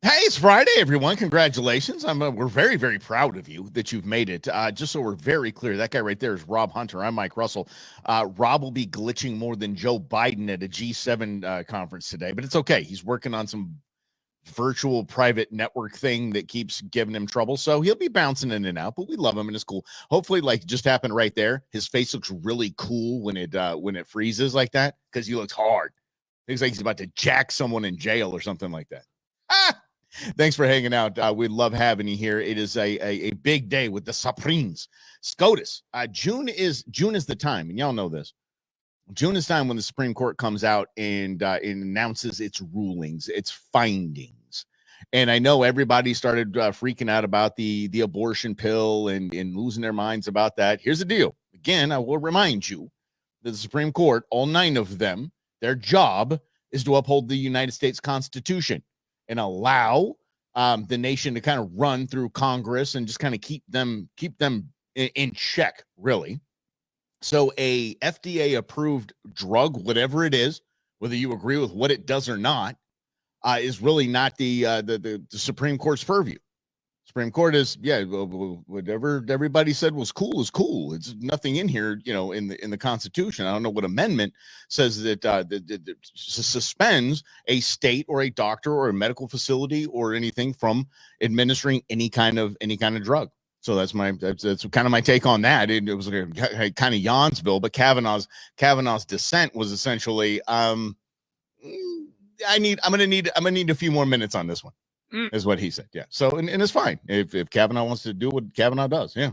Hey, it's Friday, everyone. Congratulations. We're very, very proud of you that you've made it. Just so we're very clear, that guy right there is Rob Hunter. I'm Mike Russell. Rob will be glitching more than Joe Biden at a G7 conference today, but it's okay. He's working on some virtual private network thing that keeps giving him trouble. So he'll be bouncing in and out, but we love him and it's cool. Hopefully, like just happened right there, his face looks really cool when it freezes like that because he looks hard. Looks like he's about to jack someone in jail or something like that. Ah! Thanks for hanging out. We love having you here. It is a big day with the Supremes. SCOTUS. June is the time, and y'all know this. June is time when the Supreme Court comes out and announces its rulings, its findings. And I know everybody started freaking out about the abortion pill and losing their minds about that. Here's the deal. Again, I will remind you that the Supreme Court, all 9 of them, their job is to uphold the United States Constitution and allow the nation to kind of run through Congress and just kind of keep them in check, really. So a FDA approved drug, whatever it is, whether you agree with what it does or not, is really not the Supreme Court's purview. Supreme Court is, whatever everybody said was cool is cool. It's nothing in here, in the Constitution. I don't know what amendment says that suspends a state or a doctor or a medical facility or anything from administering any kind of drug. So that's kind of my take on that. It was kind of Yawnsville, but Kavanaugh's dissent was essentially, I'm gonna need a few more minutes on this one. Is what he said. Yeah. So, and it's fine if Kavanaugh wants to do what Kavanaugh does. Yeah.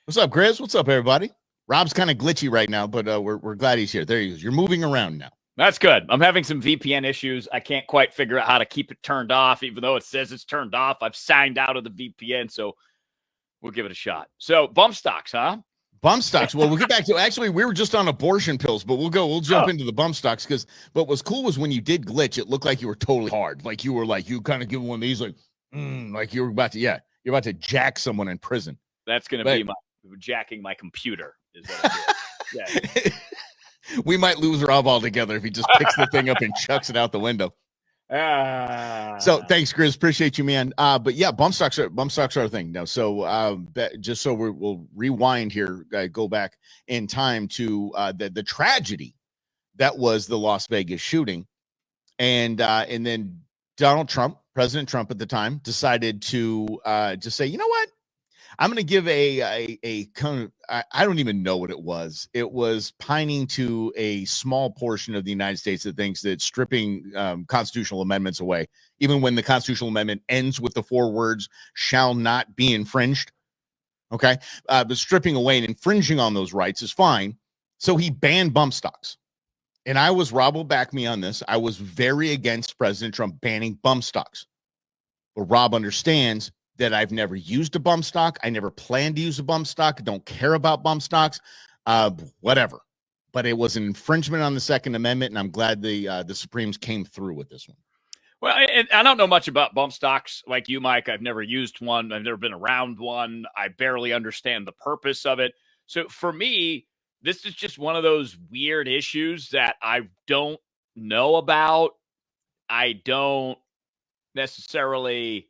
What's up, Grizz? What's up, everybody? Rob's kind of glitchy right now, but we're glad he's here. There he is. You're moving around now. That's good. I'm having some VPN issues. I can't quite figure out how to keep it turned off, even though it says it's turned off. I've signed out of the VPN, so we'll give it a shot. So, bump stocks, huh? Bump stocks. Well, we'll get back to actually we were just on abortion pills, but we'll jump into the bump stocks but what's cool was when you did glitch, it looked like you were totally hard. Like you kind of give one of these like you were about to, you're about to jack someone in prison. That's going to be my jacking my computer is what I do. Yeah. We might lose Rob altogether if he just picks the thing up and chucks it out the window. So thanks, Grizz. Appreciate you, man. But yeah, bump stocks are a thing now. So just so we'll rewind here, go back in time to the tragedy that was the Las Vegas shooting, and then President Trump at the time, decided to just say, you know what? I'm going to give a kind of, I don't even know what it was. It was pining to a small portion of the United States that thinks that stripping constitutional amendments away, even when the constitutional amendment ends with the 4 words, shall not be infringed. Okay. But stripping away and infringing on those rights is fine. So he banned bump stocks. And Rob will back me on this. I was very against President Trump banning bump stocks. But Rob understands that I've never used a bump stock. I never plan to use a bump stock. I don't care about bump stocks, whatever. But it was an infringement on the Second Amendment, and I'm glad the Supremes came through with this one. Well, I don't know much about bump stocks like you, Mike. I've never used one. I've never been around one. I barely understand the purpose of it. So for me, this is just one of those weird issues that I don't know about. I don't necessarily...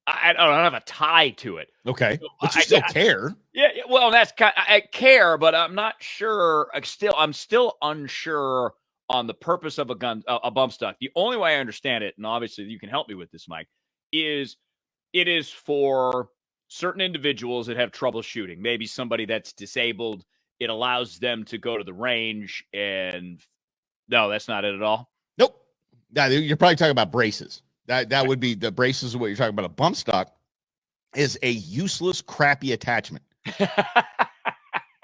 I don't have a tie to it. Okay, but you still care. Yeah, well, I care, but I'm not sure. I'm still unsure on the purpose of a bump stock. The only way I understand it, and obviously you can help me with this, Mike, is it is for certain individuals that have trouble shooting. Maybe somebody that's disabled. It allows them to go to the range, and no, that's not it at all. Nope. Yeah, you're probably talking about braces. That would be the braces of what you're talking about. A bump stock is a useless, crappy attachment.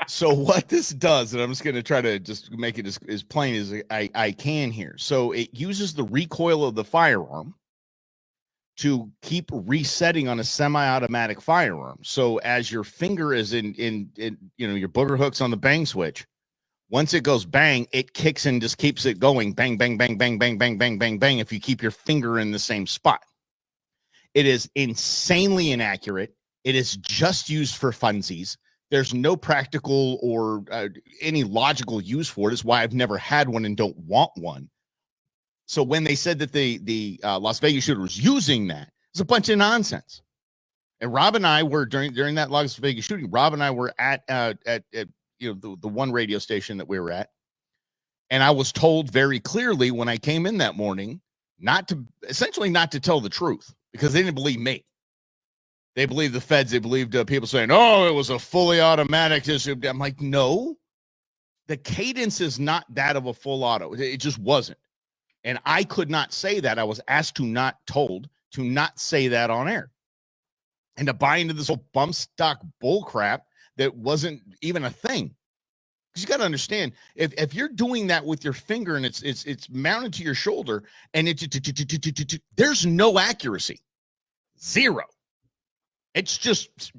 So what this does, and I'm just going to try to just make it as plain as I can here. So it uses the recoil of the firearm to keep resetting on a semi-automatic firearm. So as your finger is in your booger hooks on the bang switch, once it goes bang, it kicks and just keeps it going. Bang, bang, bang, bang, bang, bang, bang, bang, bang. If you keep your finger in the same spot, it is insanely inaccurate. It is just used for funsies. There's no practical or any logical use for it. Is why I've never had one and don't want one. So when they said that the Las Vegas shooter was using that, it's a bunch of nonsense. And Rob and I were during that Las Vegas shooting. Rob and I were at the one radio station that we were at, and I was told very clearly when I came in that morning not to tell the truth, because they didn't believe me. They believed the feds. They believed people saying, "Oh, it was a fully automatic." I'm like, no, the cadence is not that of a full auto. It just wasn't, and I could not say that. I was told to not say that on air, and to buy into this whole bump stock bull crap that wasn't even a thing. Because you got to understand, if you're doing that with your finger and it's mounted to your shoulder and there's no accuracy, zero. It's just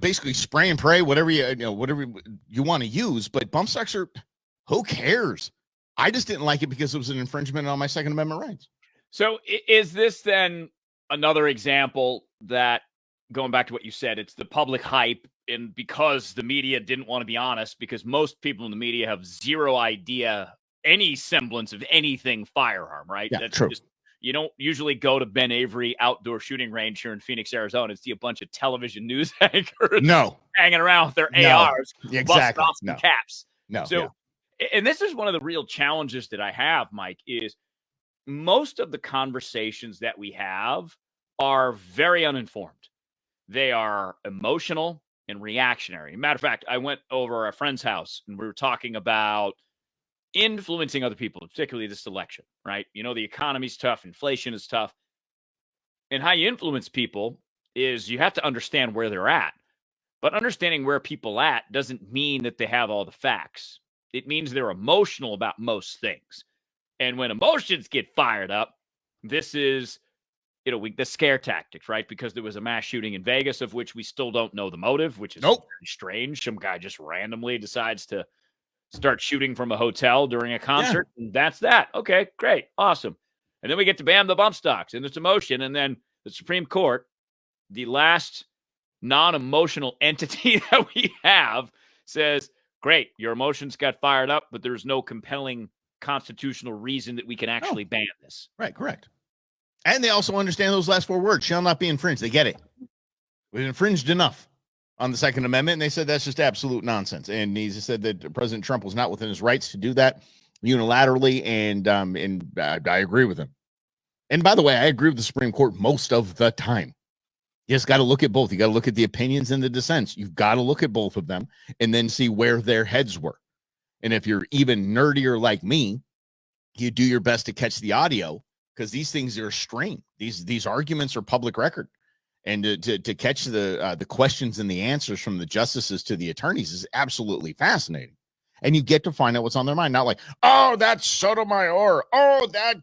basically spray and pray, whatever you want to use. But bump stocks are, who cares? I just didn't like it because it was an infringement on my Second Amendment rights. So is this then another example that, going back to what you said, it's the public hype, and because the media didn't want to be honest, because most people in the media have zero idea, any semblance of anything firearm, right? Yeah, That's true. You don't usually go to Ben Avery outdoor shooting range here in Phoenix, Arizona, and see a bunch of television news anchors hanging around with their ARs, busting off some caps. And this is one of the real challenges that I have, Mike, is most of the conversations that we have are very uninformed. They are emotional and reactionary. Matter of fact, I went over a friend's house and we were talking about influencing other people, particularly this election, right? The economy's tough, inflation is tough. And how you influence people is you have to understand where they're at. But understanding where people at doesn't mean that they have all the facts. It means they're emotional about most things. And when emotions get fired up, this is the scare tactics, right? Because there was a mass shooting in Vegas of which we still don't know the motive, which is very strange. Some guy just randomly decides to start shooting from a hotel during a concert. Yeah. And that's that. Okay, great. Awesome. And then we get to ban the bump stocks and its emotion. And then the Supreme Court, the last non-emotional entity that we have, says, great, your emotions got fired up, but there's no compelling constitutional reason that we can actually ban this. Right, correct. And they also understand those last four words, shall not be infringed. They get it. We've infringed enough on the Second Amendment, and they said that's just absolute nonsense. And he said that President Trump was not within his rights to do that unilaterally, and I agree with him. And by the way, I agree with the Supreme Court most of the time. You just got to look at both. You got to look at the opinions and the dissents. You've got to look at both of them and then see where their heads were. And if you're even nerdier like me, you do your best to catch the audio, because these things are strained. These arguments are public record, and to catch the questions and the answers from the justices to the attorneys is absolutely fascinating. And you get to find out what's on their mind, not like, oh, that's Sotomayor, oh, that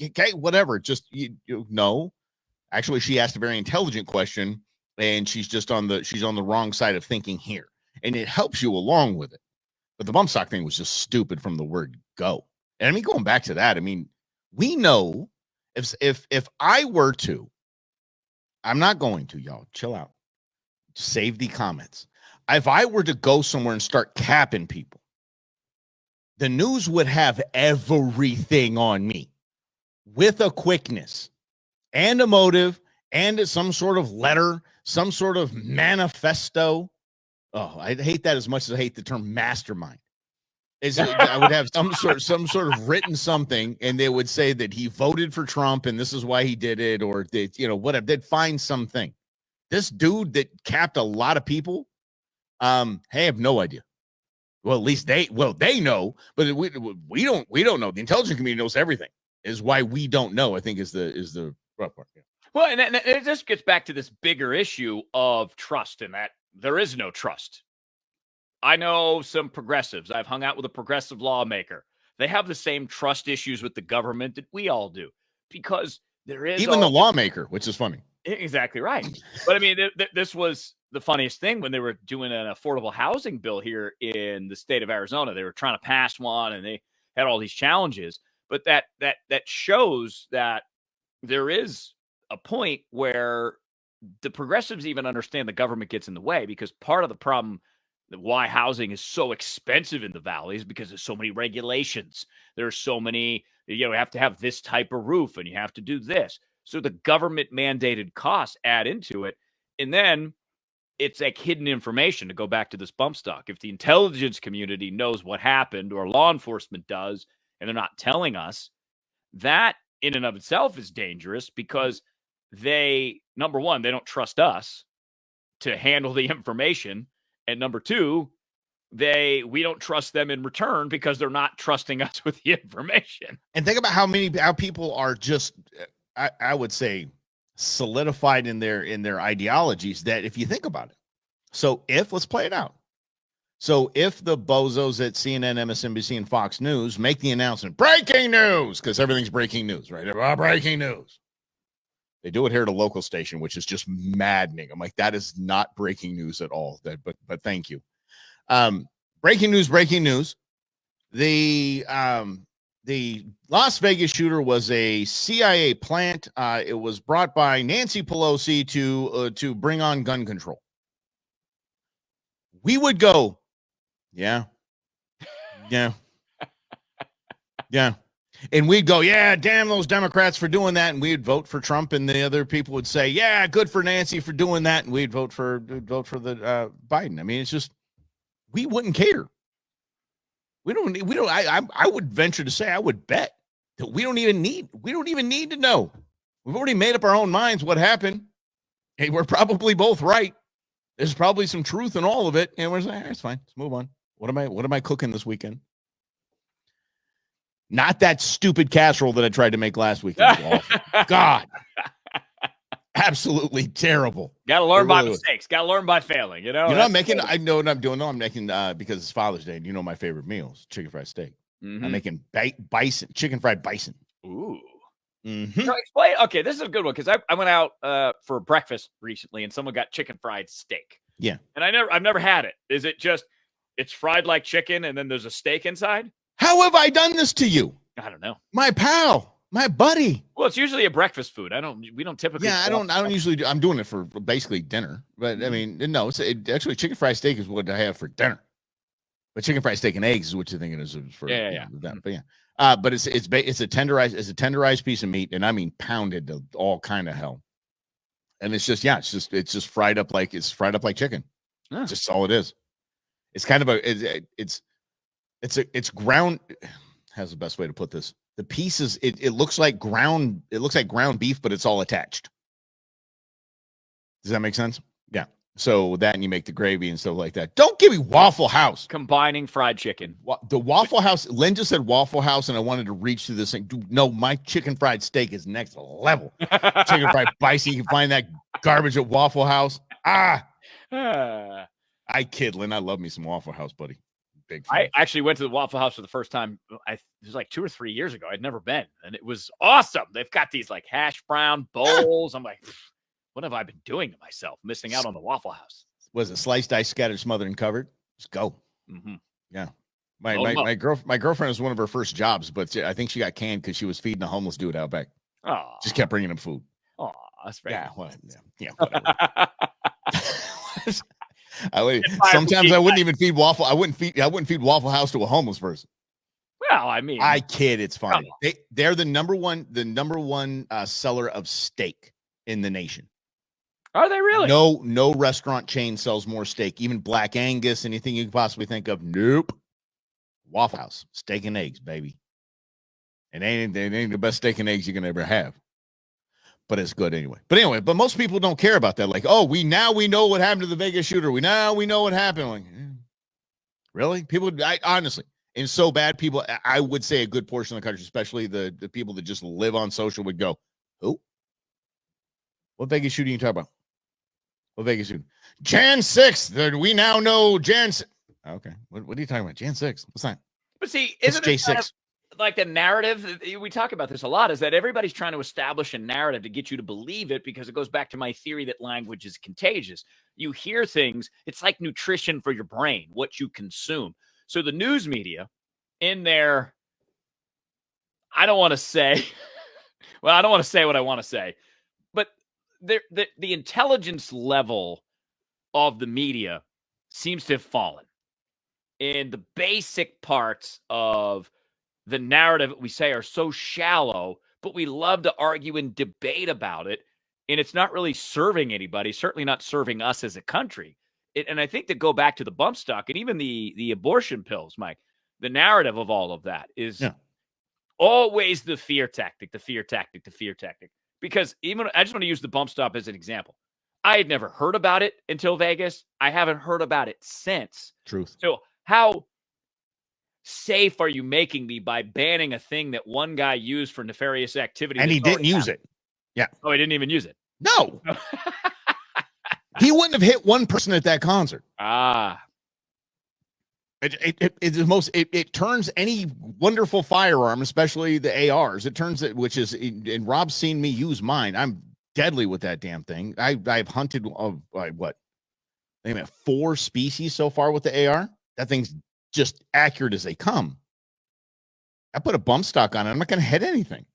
okay, whatever. Just you know, actually, she asked a very intelligent question, and she's on the wrong side of thinking here, and it helps you along with it. But the bump stock thing was just stupid from the word go. And I mean, going back to that, I mean, we know if I were to, I'm not going to, y'all, chill out, save the comments. If I were to go somewhere and start capping people, the news would have everything on me with a quickness and a motive and some sort of letter, some sort of manifesto. Oh, I hate that as much as I hate the term mastermind. I would have some sort of written something, and they would say that he voted for Trump and this is why he did it, or they, whatever. They'd find something. This dude that capped a lot of people, I have no idea. Well, at least they know, but we don't know. The intelligence community knows everything. Is why we don't know, I think, is the rough part. Yeah. Well, and it just gets back to this bigger issue of trust, and that there is no trust. I know some progressives. I've hung out with a progressive lawmaker. They have the same trust issues with the government that we all do, because there is even the lawmaker, which is funny. Exactly right. But I mean, this was the funniest thing when they were doing an affordable housing bill here in the state of Arizona. They were trying to pass one, and they had all these challenges. But that shows that there is a point where the progressives even understand the government gets in the way, because part of the problem why housing is so expensive in the valley is because there's so many regulations. There's so many You have to have this type of roof and you have to do this. So the government mandated costs add into it. And then it's like hidden information, to go back to this bump stock. If the intelligence community knows what happened, or law enforcement does, and they're not telling us, that in and of itself is dangerous, because they, number one, they don't trust us to handle the information. And number two, we don't trust them in return because they're not trusting us with the information. And think about how people are just, I would say, solidified in their ideologies, that if you think about it. So let's play it out. So if the bozos at CNN, MSNBC, and Fox News make the announcement, breaking news, because everything's breaking news, right? Breaking news. They do it here at a local station, which is just maddening. I'm like, that is not breaking news at all. But thank you. Breaking news. The Las Vegas shooter was a CIA plant. It was brought by Nancy Pelosi to bring on gun control. We would go, yeah. And we'd go, yeah, damn those Democrats for doing that. And we'd vote for Trump, and the other people would say, yeah, good for Nancy for doing that. And we'd vote for the Biden. I mean, it's just, we wouldn't care. I would venture to say, I would bet that we don't even need to know. We've already made up our own minds what happened. Hey, we're probably both right. There's probably some truth in all of it. And we're saying, it's fine. Let's move on. What am I cooking this weekend? Not that stupid casserole that I tried to make last weekend. God. Absolutely terrible. Got to learn by mistakes. Got to learn by failing. I'm making, I know what I'm doing. No, I'm making, because it's Father's Day. You know, my favorite meal is chicken fried steak. Mm-hmm. I'm making chicken fried bison. Ooh. Mm-hmm. So explain. Okay, this is a good one, because I went out for breakfast recently, and someone got chicken fried steak. Yeah. And I've never had it. Is it just, it's fried like chicken and then there's a steak inside? How have I done this to you? I don't know. My pal, my buddy. Well, it's usually a breakfast food. We don't typically. Yeah, I don't usually do. I'm doing it for basically dinner, but I mean, no, actually chicken fried steak is what I have for dinner. But chicken fried steak and eggs is what you're thinking is for yeah. That. But yeah, but it's a tenderized piece of meat, and I mean pounded to all kind of hell. And it's just fried up like chicken. That's just all it is. It's kind of it's ground. How's the best way to put this? The pieces, it looks like ground beef, but it's all attached. Does that make sense? Yeah. So that, and you make the gravy and stuff like that. Don't give me Waffle House. Combining fried chicken. The Waffle House, Lynn just said Waffle House, and I wanted to reach through this thing. Dude, no, my chicken fried steak is next level. Chicken fried bison, you can find that garbage at Waffle House. I kid, Lynn. I love me some Waffle House, buddy. Big fan. I actually went to the Waffle House for the first time. It was like 2 or 3 years ago. I'd never been, and it was awesome. They've got these like hash brown bowls. I'm like, what have I been doing to myself? Missing out on the Waffle House. Was it sliced, diced, scattered, smothered, and covered? Just go. Mm-hmm. Yeah. My girlfriend was one of her first jobs, but I think she got canned because she was feeding a homeless dude out back. Oh, just kept bringing him food. Oh, that's right. Yeah, whatever. Sometimes I wouldn't even feed Waffle. I wouldn't feed Waffle House to a homeless person. Well, I mean, I kid. It's fine. They're the number one seller of steak in the nation. Are they really? No restaurant chain sells more steak. Even Black Angus, anything you can possibly think of. Nope. Waffle House, steak and eggs, baby. It ain't the best steak and eggs you can ever have. But it's good anyway. But most people don't care about that. Like, oh, we know what happened to the Vegas shooter. We know what happened. Like, really? People, honestly, and so bad people, I would say a good portion of the country, especially the people that just live on social, would go, who? What Vegas shooting you talking about? What Vegas shooting? Jan 6th. We now know Jan. Okay. What are you talking about? Jan 6th. What's that? But see, isn't it J6? Like the narrative, we talk about this a lot, is that everybody's trying to establish a narrative to get you to believe it, because it goes back to my theory that language is contagious. You hear things, it's like nutrition for your brain, what you consume. So the news media in their, I don't want to say what I want to say, but the intelligence level of the media seems to have fallen in the basic parts of the narrative we say are so shallow, but we love to argue and debate about it. And it's not really serving anybody, certainly not serving us as a country. And I think to go back to the bump stock and even the abortion pills, Mike, the narrative of all of that is always the fear tactic, the fear tactic, the fear tactic. Because even I just want to use the bump stop as an example. I had never heard about it until Vegas. I haven't heard about it since. Truth. So how safe are you making me by banning a thing that one guy used for nefarious activity? And he didn't use it. Yeah. Oh, he didn't even use it. No. He wouldn't have hit one person at that concert. It turns any wonderful firearm, especially the ARs. It turns it, which is, and Rob's seen me use mine. I'm deadly with that damn thing. I've hunted what? I mean, 4 species so far with the AR. That thing's just accurate as they come. I put a bump stock on it. I'm not going to hit anything.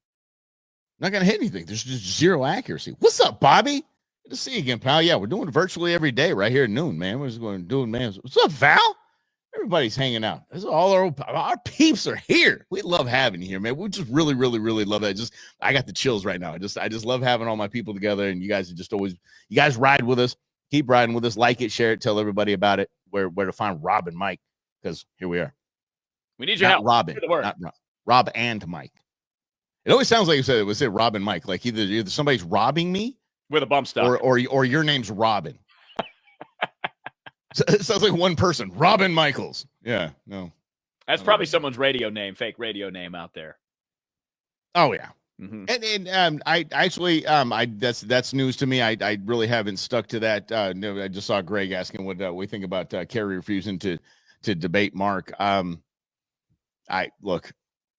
I'm not going to hit anything. There's just zero accuracy. What's up, Bobby? Good to see you again, pal. Yeah, we're doing it virtually every day right here at noon, man. We're just going to do it, man. What's up, Val? Everybody's hanging out. This is all our peeps are here. We love having you here, man. We just really, really, really love that. I got the chills right now. I just love having all my people together, and you guys are just always, you guys ride with us. Keep riding with us. Like it, share it, tell everybody about it. Where to find Rob and Mike, because here we are. We need your help. Robin, not Rob and Mike. It always sounds like you said it was Rob and Mike. Like either somebody's robbing me with a bump stock, or your name's Robin. So it sounds like one person, Robin Michaels. Yeah, no. That's probably someone's radio name, fake radio name out there. Oh yeah. Mm-hmm. And I actually that's news to me. I really haven't stuck to that. No, I just saw Greg asking what we think about Kerry refusing to debate Mark.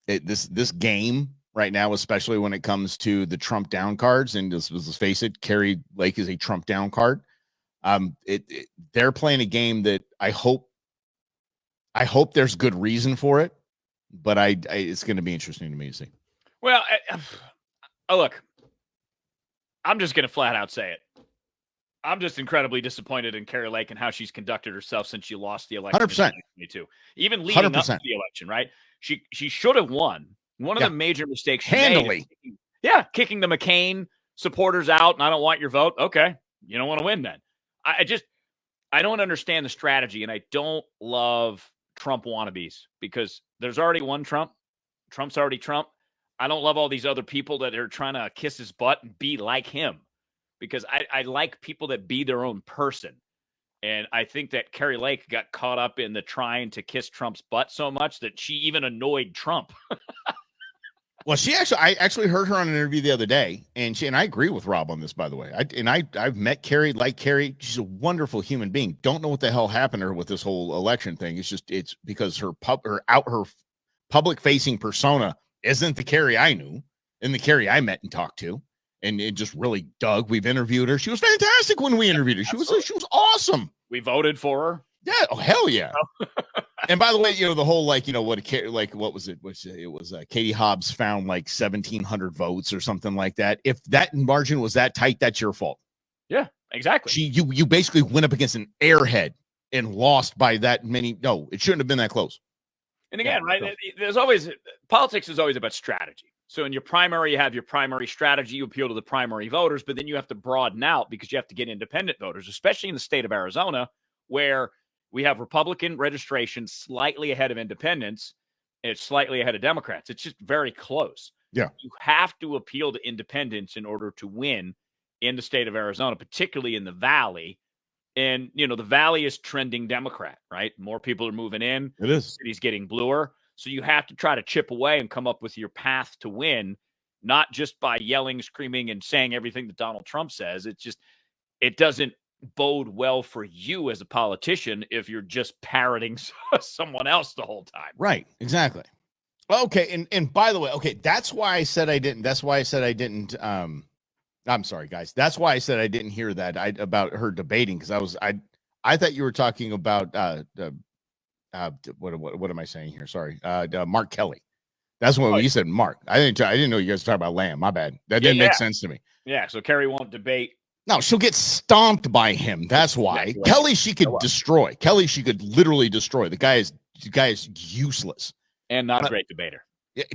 This game right now, especially when it comes to the Trump down cards, and let's face it, Kerry Lake is a Trump down card. They're playing a game that I hope there's good reason for it, but it's going to be interesting to me to see. Well, look, I'm just going to flat out say it. I'm just incredibly disappointed in Kerry Lake and how she's conducted herself since she lost the election. 100%. Me too. Even leading 100%. up to the election, right? She should have won. One of the major mistakes she handily. Made, kicking the McCain supporters out, and I don't want your vote. Okay, you don't want to win then. I don't understand the strategy, and I don't love Trump wannabes because there's already one Trump. Trump's already Trump. I don't love all these other people that are trying to kiss his butt and be like him because I like people that be their own person. And I think that Kerry Lake got caught up in the trying to kiss Trump's butt so much that she even annoyed Trump. Well, I actually heard her on an interview the other day, and I agree with Rob on this, by the way. I've met Kerry, like Kerry. She's a wonderful human being. Don't know what the hell happened to her with this whole election thing. It's because her public facing persona isn't the Kerry I knew and the Kerry I met and talked to, and it just really dug. We've interviewed her. She was fantastic when we interviewed her. She was awesome. We voted for her. Yeah. Oh, hell yeah. And by the way, the whole, what was it? It was Katie Hobbs found like 1,700 votes or something like that. If that margin was that tight, that's your fault. Yeah, exactly. You basically went up against an airhead and lost by that many. No, it shouldn't have been that close. And again, right, there's always, politics is always about strategy. So in your primary, you have your primary strategy, you appeal to the primary voters, but then you have to broaden out because you have to get independent voters, especially in the state of Arizona, where we have Republican registration slightly ahead of independents. And it's slightly ahead of Democrats. It's just very close. Yeah. You have to appeal to independents in order to win in the state of Arizona, particularly in the Valley. And, the Valley is trending Democrat, right? More people are moving in. It is. The city's getting bluer. So you have to try to chip away and come up with your path to win, not just by yelling, screaming, and saying everything that Donald Trump says. It doesn't bode well for you as a politician if you're just parroting someone else the whole time. Right. Exactly. Okay. And by the way, okay, that's why I said I didn't. I'm sorry, guys. That's why I said I didn't hear that about her debating, because I thought you were talking about what am I saying here? Sorry, Mark Kelly. That's what you said, Mark. I didn't know you guys were talking about Lamb. My bad. That didn't make sense to me. Yeah. So Kerry won't debate. No, she'll get stomped by him. That's why. Exactly. Kelly, she could destroy. Kelly, she could literally destroy. The guy is useless and not a great debater.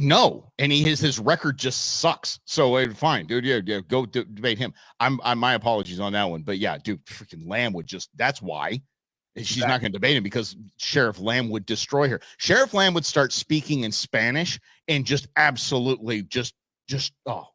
No, and his record just sucks. So fine, dude. Yeah, go debate him. I'm my apologies on that one, but yeah, dude, freaking Lamb would just. That's why she's not going to debate him, because Sheriff Lamb would destroy her. Sheriff Lamb would start speaking in Spanish and just absolutely just oh,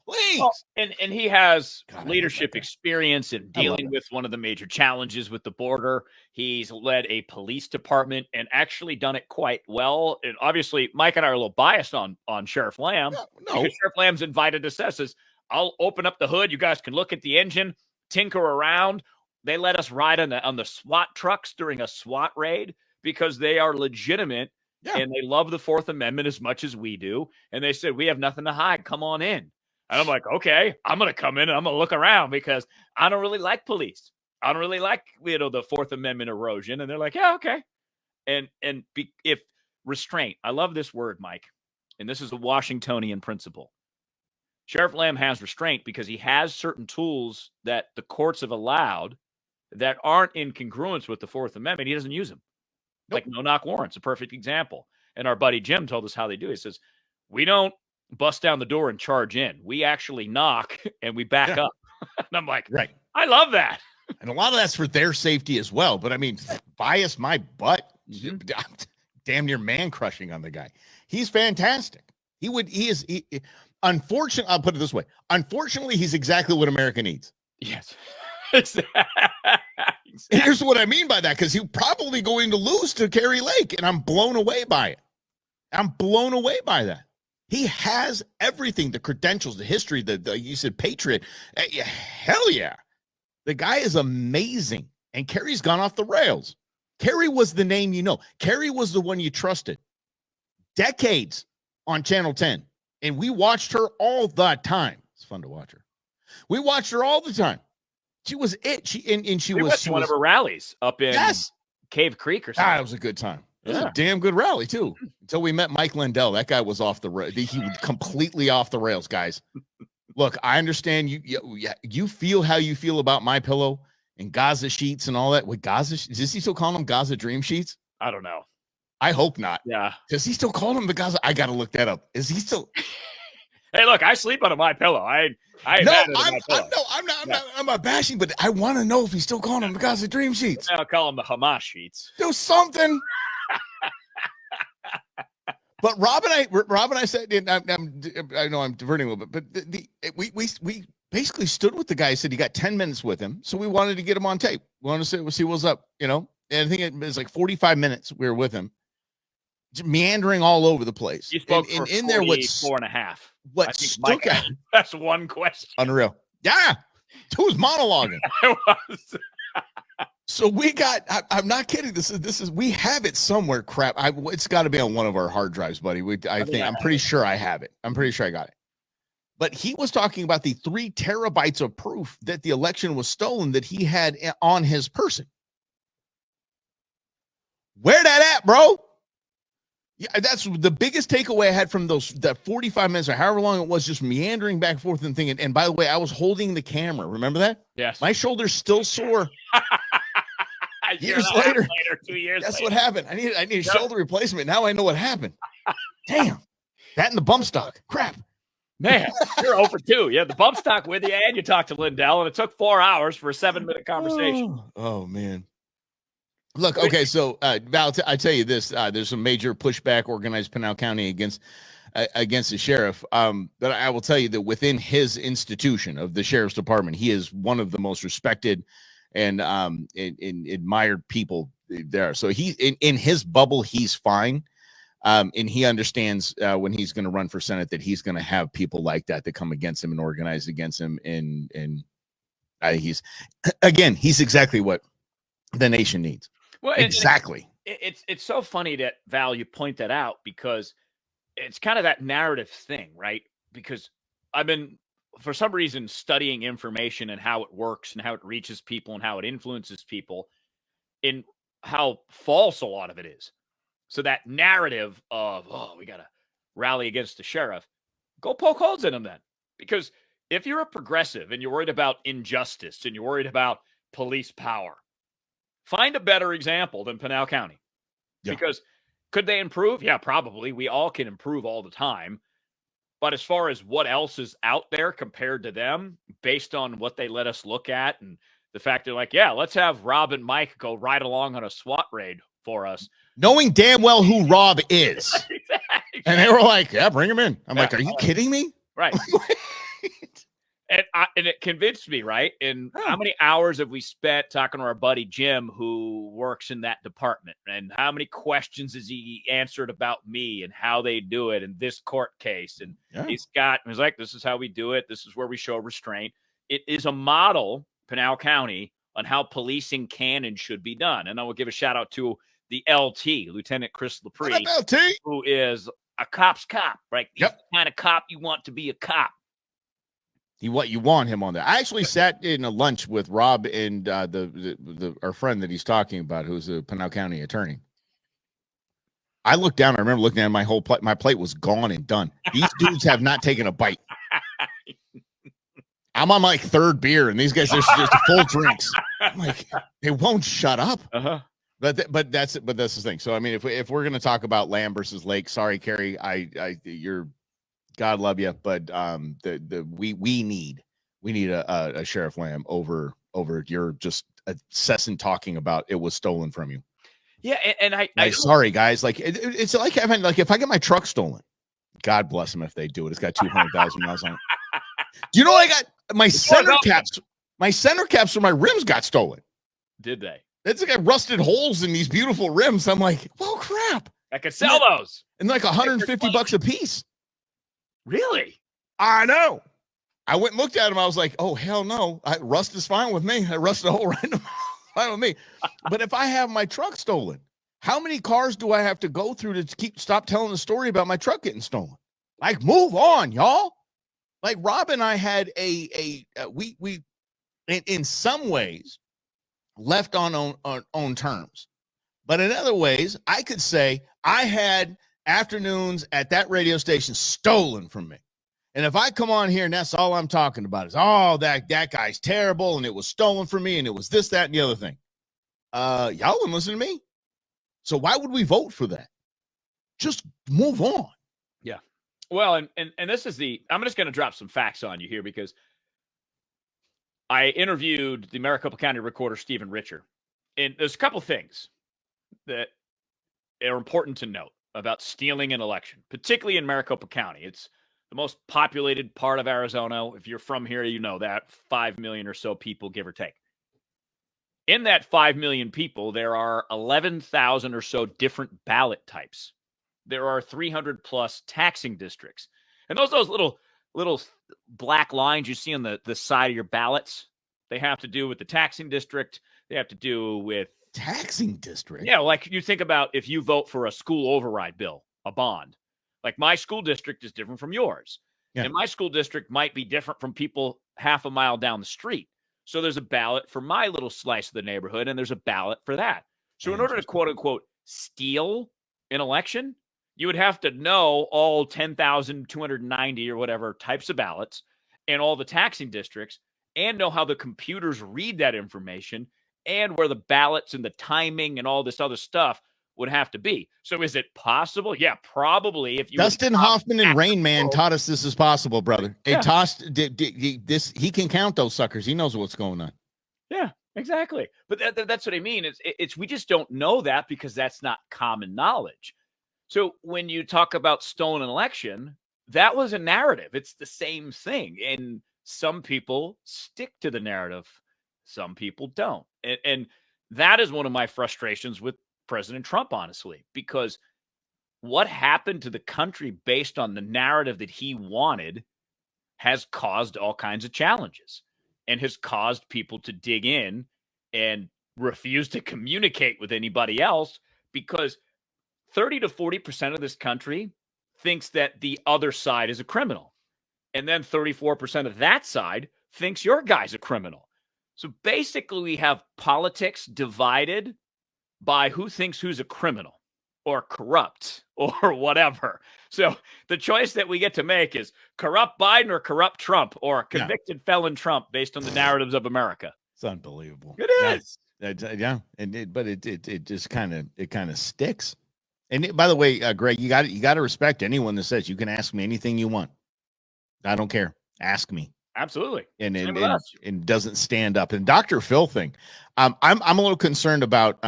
please. Well, and he has God, leadership experience in dealing with one of the major challenges with the border. He's led a police department and actually done it quite well. And obviously, Mike and I are a little biased on Sheriff Lamb, because Sheriff Lamb's invited us. Says, "I'll open up the hood. You guys can look at the engine, tinker around." They let us ride on the SWAT trucks during a SWAT raid because they are legitimate and they love the Fourth Amendment as much as we do. And they said, "We have nothing to hide. Come on in." And I'm like, okay, I'm going to come in and I'm going to look around because I don't really like police. I don't really like, the Fourth Amendment erosion. And they're like, yeah, okay. If restraint, I love this word, Mike, and this is a Washingtonian principle. Sheriff Lamb has restraint because he has certain tools that the courts have allowed that aren't in congruence with the Fourth Amendment. He doesn't use them. Like no-knock warrants, a perfect example. And our buddy Jim told us how they do it. He says, we don't bust down the door and charge in. We actually knock and we back up. And I'm like, right. I love that. And a lot of that's for their safety as well. But I mean, bias my butt, damn near man crushing on the guy. He's fantastic. Unfortunately, I'll put it this way. Unfortunately, he's exactly what America needs. Yes. Exactly. Here's what I mean by that, because he's probably going to lose to Kerry Lake, and I'm blown away by it. I'm blown away by that. He has everything, the credentials, the history, you said patriot. Hell yeah. The guy is amazing. And Kerry's gone off the rails. Kerry was the name you know. Kerry was the one you trusted. Decades on Channel 10. And we watched her all the time. It's fun to watch her. We watched her all the time. She was it. She was one of her rallies up in Cave Creek or something. That was a good time. It was a damn good rally, too, until we met Mike Lindell. That guy was off the rails. He was completely off the rails, guys. Look, I understand you feel how you feel about My Pillow and Gaza sheets and all that. With Gaza, does he still call them Gaza Dream Sheets? I don't know. I hope not. Yeah. Does he still call them the Gaza? I got to look that up. Is he still? Hey, look, I sleep on a My Pillow. I'm not bashing, but I want to know if he's still calling them the Gaza Dream Sheets. I'll call them the Hamas sheets. Do something. But Rob and I said, I know I'm diverting a little bit, but we basically stood with the guy. Said he got 10 minutes with him, so we wanted to get him on tape. We wanted to see what's up, And I think it was like 45 minutes we were with him, meandering all over the place. You spoke for in there 4.5. What stuck out? That's one question. Unreal. Yeah, two was monologuing. I was. So we got, I'm not kidding. This is, we have it somewhere. Crap. It's got to be on one of our hard drives, buddy. I'm pretty sure I have it. I'm pretty sure I got it. But he was talking about the 3 terabytes of proof that the election was stolen that he had on his person. Where that at, bro? Yeah, that's the biggest takeaway I had from that 45 minutes or however long it was, just meandering back and forth and thinking. And by the way, I was holding the camera. Remember that? Yes. My shoulder's still sore. Years later, 2 years that's later. What happened. I need a shoulder replacement. Now I know what happened. Damn. That and the bump stock. Crap. Man, you're over 2. You had the bump stock with you, and you talked to Lindell, and it took 4 hours for a 7-minute conversation. Oh man. Look, okay, so Val, I tell you this: there's some major pushback organized Pinal County against the sheriff. But I will tell you that within his institution of the sheriff's department, he is one of the most respected and admired people there. So he in his bubble, he's fine. And he understands when he's going to run for Senate that he's going to have people like that come against him and organize against him. And he's exactly what the nation needs. Well, exactly. It's so funny that, Val, you point that out, because it's kind of that narrative thing, right? Because I've been, for some reason, studying information and how it works and how it reaches people and how it influences people, and how false a lot of it is. So that narrative of, we got to rally against the sheriff, go poke holes in him then. Because if you're a progressive and you're worried about injustice and you're worried about police power, find a better example than Pinal County. Yeah. Because Could they improve? Yeah, probably. We all can improve all the time. But as far as what else is out there compared to them, based on what they let us look at and the fact they're like, yeah, let's have Rob and Mike go ride along on a SWAT raid for us. Knowing damn well who Rob is. Exactly. And they were like, yeah, bring him in. I'm like, are you kidding me? Right. And it convinced me, right? And how many hours have we spent talking to our buddy Jim, who works in that department? And how many questions has he answered about me and how they do it in this court case? And he's like, this is how we do it. This is where we show restraint. It is a model, Pinal County, on how policing can and should be done. And I will give a shout out to the LT, Lieutenant Chris Lepre, who is a cop's cop, right? He's the kind of cop you want to be a cop. You want him on that. I actually sat in a lunch with Rob and our friend that he's talking about, who's a Pinal County attorney. I looked down. I remember looking at my whole plate. My plate was gone and done. These dudes have not taken a bite. I'm on my third beer, and these guys are just full drinks. I'm like, they won't shut up. But that's the thing. So I mean, if we're gonna talk about Lamb versus Lake, sorry, Carrie, you're. God love you, but we need a Sheriff Lamb over your just incessant talking about it was stolen from you. Yeah, and I sorry guys, like it's like having like if I get my truck stolen, God bless them if they do it. It's got 200,000 miles on it. Do you know I got my center caps? My center caps for my rims got stolen. Did they? It's like I rusted holes in these beautiful rims. I'm like, well, crap. I could sell those. And like $150 a piece. Really? I know. I went and looked at him. I was like, oh, hell no. Rust is fine with me. I rusted a hole right fine with me. But if I have my truck stolen, how many cars do I have to go through to stop telling the story about my truck getting stolen? Like, move on, y'all. Like, Rob and I had we in some ways left on own terms. But in other ways, I could say I had afternoons at that radio station stolen from me. And if I come on here and that's all I'm talking about is, oh, that guy's terrible and it was stolen from me and it was this, that, and the other thing. Y'all wouldn't listen to me. So why would we vote for that? Just move on. Yeah. Well, and this is I'm just going to drop some facts on you here because I interviewed the Maricopa County Recorder, Stephen Richer. And there's a couple things that are important to note about stealing an election, particularly in Maricopa County. It's the most populated part of Arizona. If you're from here, you know that 5 million or so people, give or take. In that 5 million people, there are 11,000 or so different ballot types. There are 300 plus taxing districts. And those little black lines you see on the side of your ballots, they have to do with the taxing district. They have to do with taxing district. Yeah, like you think about if you vote for a school override bill, a bond. Like my school district is different from yours. Yeah. And my school district might be different from people half a mile down the street. So there's a ballot for my little slice of the neighborhood, and there's a ballot for that. So in order to quote unquote steal an election, you would have to know all 10,290 or whatever types of ballots and all the taxing districts and know how the computers read that information and where the ballots and the timing and all this other stuff would have to be. So is it possible? Yeah, probably. If you Dustin Hoffman and Rain Man taught us this is possible, brother. Yeah. He can count those suckers. He knows what's going on. Yeah, exactly. But that's what I mean. It's we just don't know that because that's not common knowledge. So when you talk about stolen election, that was a narrative. It's the same thing. And some people stick to the narrative. Some people don't. And that is one of my frustrations with President Trump, honestly, because what happened to the country based on the narrative that he wanted has caused all kinds of challenges and has caused people to dig in and refuse to communicate with anybody else because 30 to 40% of this country thinks that the other side is a criminal. And then 34% of that side thinks your guy's a criminal. So basically we have politics divided by who thinks who's a criminal or corrupt or whatever. So the choice that we get to make is corrupt Biden or corrupt Trump or convicted felon Trump based on the narratives of America. It's unbelievable. It is. Yeah. And it just kind of sticks. And by the way, Greg, you got to respect anyone that says you can ask me anything you want. I don't care. Ask me. Absolutely. And Same with us. and doesn't stand up. And Dr. Phil thing, I'm a little concerned about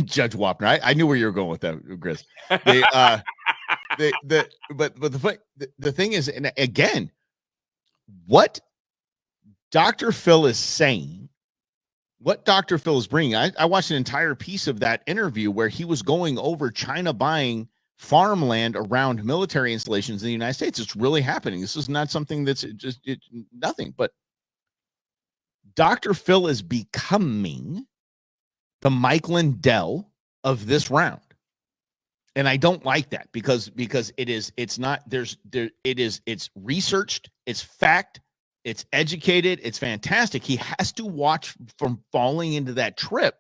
Judge Wapner. I knew where you were going with that, Chris. The thing is, and again, what Dr. Phil is saying, what Dr. Phil is bringing, I watched an entire piece of that interview where he was going over China buying farmland around military installations in the United States. It's really happening. This is not something that's just nothing, but Dr. Phil is becoming the Mike Lindell of this round. And I don't like that because it's researched, it's fact, it's educated, it's fantastic. He has to watch from falling into that trap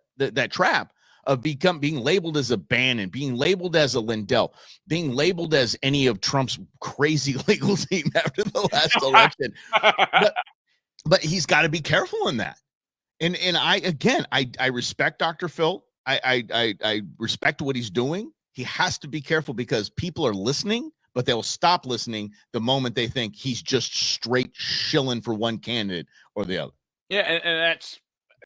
of being labeled as a Bannon, being labeled as a Lindell, being labeled as any of Trump's crazy legal team after the last election. But he's got to be careful in that. And I respect Dr. Phil. I respect what he's doing. He has to be careful because people are listening, but they'll stop listening the moment they think he's just straight shilling for one candidate or the other. Yeah, and that's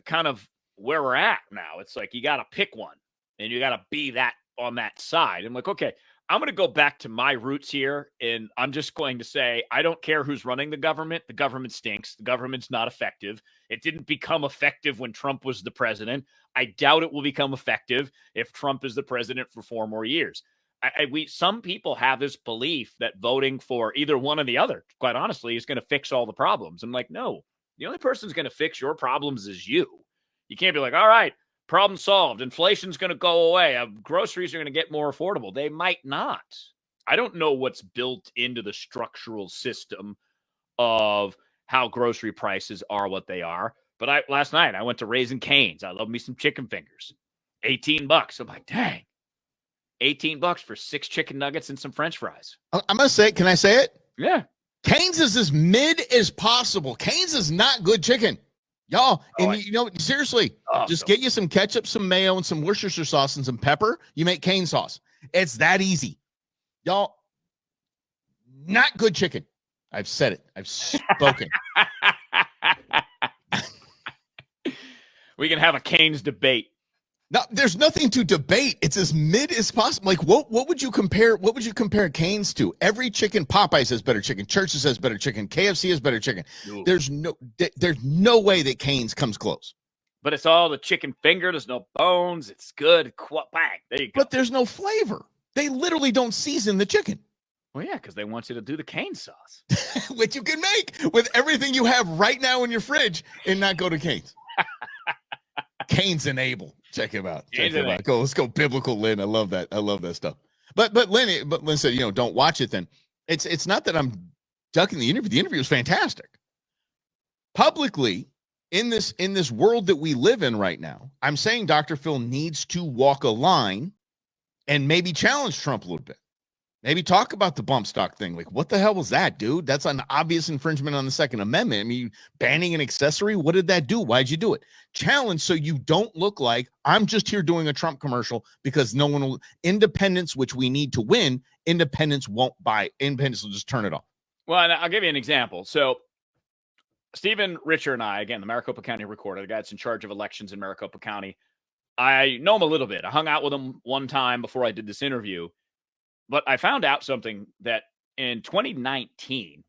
kind of where we're at now. It's like you got to pick one, and you got to be that on that side. I'm like, okay, I'm going to go back to my roots here, and I'm just going to say I don't care who's running the government. The government stinks. The government's not effective. It didn't become effective when Trump was the president. I doubt it will become effective if Trump is the president for 4 more years. Some people have this belief that voting for either one or the other, quite honestly, is going to fix all the problems. I'm like, no, the only person who's going to fix your problems is you. You can't be like, all right, problem solved. Inflation's going to go away. Groceries are going to get more affordable. They might not. I don't know what's built into the structural system of how grocery prices are what they are. But last night I went to Raising Cane's. I love me some chicken fingers. $18. I'm like, dang. $18 for 6 chicken nuggets and some French fries. I'm going to say it. Can I say it? Yeah. Cane's is as mid as possible. Cane's is not good chicken. Y'all, seriously, just get you some ketchup, some mayo, and some Worcestershire sauce and some pepper. You make cane sauce. It's that easy. Y'all, not good chicken. I've said it. I've spoken. We can have a Cane's debate. No, there's nothing to debate. It's as mid as possible. Like, what would you compare? What would you compare Cane's to? Every chicken, Popeyes has better chicken. Church's has better chicken. KFC has better chicken. Ooh. There's no way that Cane's comes close. But it's all the chicken finger. There's no bones. It's good. Bang. There you go. But there's no flavor. They literally don't season the chicken. Well, yeah, because they want you to do the cane sauce, which you can make with everything you have right now in your fridge and not go to Cane's. Cane's Enable. Check him out. Go. Let's go biblical, Lynn. I love that. I love that stuff. But Lynn said, don't watch it then. It's not that I'm ducking the interview. The interview is fantastic. Publicly, in this world that we live in right now, I'm saying Dr. Phil needs to walk a line and maybe challenge Trump a little bit. Maybe talk about the bump stock thing. Like, what the hell was that, dude? That's an obvious infringement on the Second Amendment. I mean, banning an accessory. What did that do? Why'd you do it? Challenge so you don't look like I'm just here doing a Trump commercial because no one will. Independence, which we need to win, independence won't buy. Independence will just turn it off. Well, and I'll give you an example. So Stephen Richer and I, again, the Maricopa County Recorder, the guy that's in charge of elections in Maricopa County, I know him a little bit. I hung out with him one time before I did this interview. But I found out something that in 2019,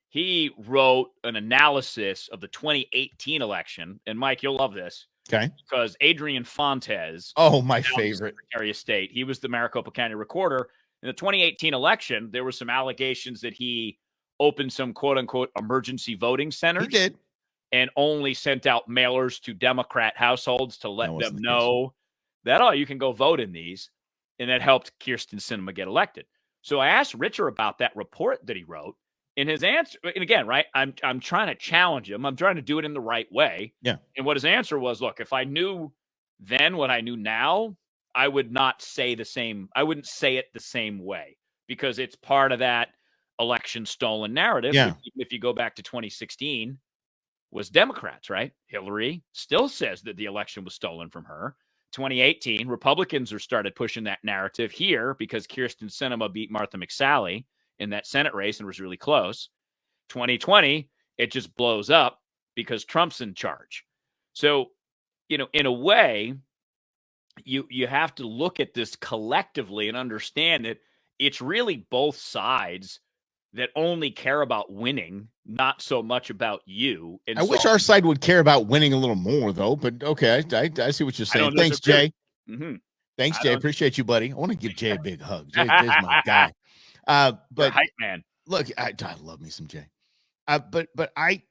he wrote an analysis of the 2018 election. And Mike, you'll love this. Okay. Because Adrian Fontes. Oh, my favorite. Secretary of State. He was the Maricopa County Recorder. In the 2018 election, there were some allegations that he opened some quote unquote emergency voting centers. He did. And only sent out mailers to Democrat households to let them know that, you can go vote in these. And that helped Kyrsten Sinema get elected. So I asked Richer about that report that he wrote. And his answer, and again, right, I'm trying to challenge him. I'm trying to do it in the right way. Yeah. And what his answer was, look, if I knew then what I knew now, I would not say the same. I wouldn't say it the same way because it's part of that election stolen narrative. Yeah. If you go back to 2016, was Democrats, right? Hillary still says that the election was stolen from her. 2018, Republicans started pushing that narrative here because Kirsten Sinema beat Martha McSally in that Senate race and was really close. 2020, it just blows up because Trump's in charge. So, in a way, you have to look at this collectively and understand that it's really both sides that only care about winning, not so much about you. And I wish our side would care about winning a little more, though. But okay, I see what you're saying. Thanks, Jay. Mm-hmm. Thanks, Jay. Appreciate you, buddy. I want to give Jay a big hug. Jay's my guy. But hype man. Look, I love me some Jay. But I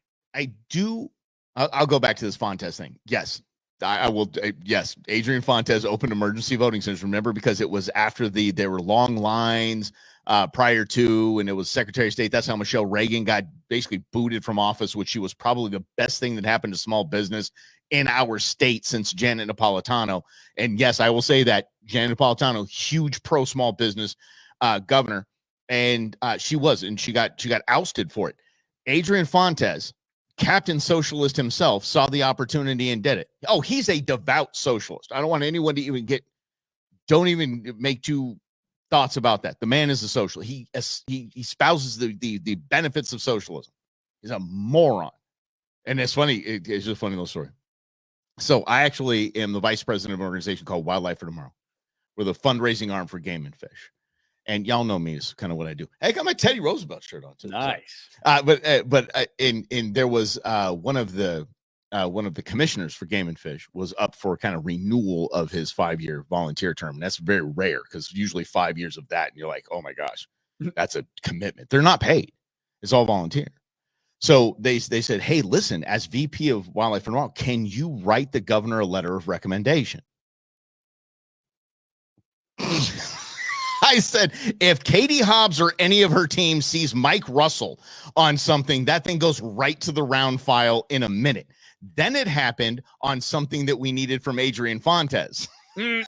do. I'll go back to this Fontes thing. Yes, I will. Yes, Adrian Fontes opened emergency voting centers. Remember, because it was after there were long lines prior to, and it was Secretary of State. That's how Michelle Reagan got basically booted from office, which she was probably the best thing that happened to small business in our state since Janet Napolitano. And yes, I will say that Janet Napolitano, huge pro small business governor, and she got ousted for it. Adrian Fontes, Captain Socialist himself, saw the opportunity and did it. Oh, he's a devout socialist. I don't want anyone to don't even make two thoughts about that. The man is a socialist. He espouses the benefits of socialism. He's a moron. And it's funny. It's just a funny little story. So I actually am the vice president of an organization called Wildlife for Tomorrow. We're the fundraising arm for game and fish. And y'all know me is kind of what I do. I got my Teddy Roosevelt shirt on too. Nice. So, but there was one of the commissioners for Game and Fish was up for kind of renewal of his 5-year volunteer term. And that's very rare because usually 5 years of that, and you're like, oh my gosh, that's a commitment. They're not paid. It's all volunteer. So they said, hey, listen, as VP of Wildlife for Tomorrow, can you write the governor a letter of recommendation? I said, if Katie Hobbs or any of her team sees Mike Russell on something, that thing goes right to the round file in a minute. Then it happened on something that we needed from Adrian Fontes. And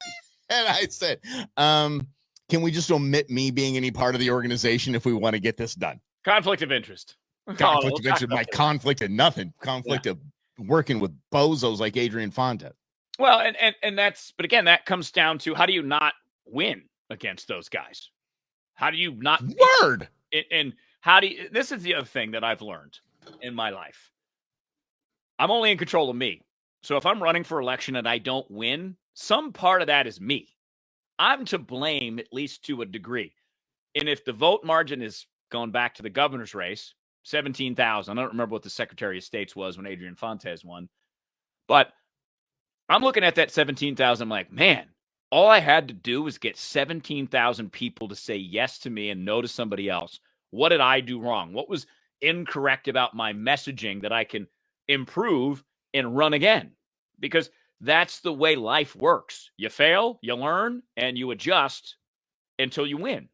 I said, can we just omit me being any part of the organization if we want to get this done? Conflict of interest. Conflict of interest. My conflict of nothing. Conflict of working with bozos like Adrian Fontes. Well, and but again, that comes down to how do you not win against those guys? How do you not word? And how do you, this is the other thing that I've learned in my life. I'm only in control of me. So if I'm running for election and I don't win, some part of that is me. I'm to blame, at least to a degree. And if the vote margin is going back to the governor's race, 17,000. I don't remember what the Secretary of State's was when Adrian Fontes won. But I'm looking at that 17,000. I'm like, man, all I had to do was get 17,000 people to say yes to me and no to somebody else. What did I do wrong? What was incorrect about my messaging that I can improve and run again? Because that's the way life works. You fail, you learn, and you adjust until you win.